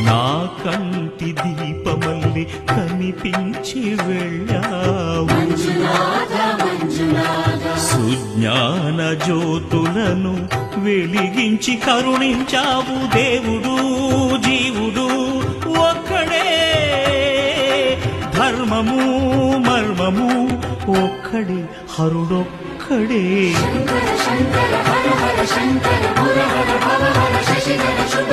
నా కంటి దీపమల్లి కనిపించి వెళ్ళావు సుజ్ఞాన జ్యోతులను వెలిగించి కరుణించావు దేవుడు జీవుడు ఒక్కడే ధర్మము మర్మము ఒక్కడే హరుడొక్కడే శంకర శంకర హర హర శంకర ముర హర భవ హర శశిధర శుభ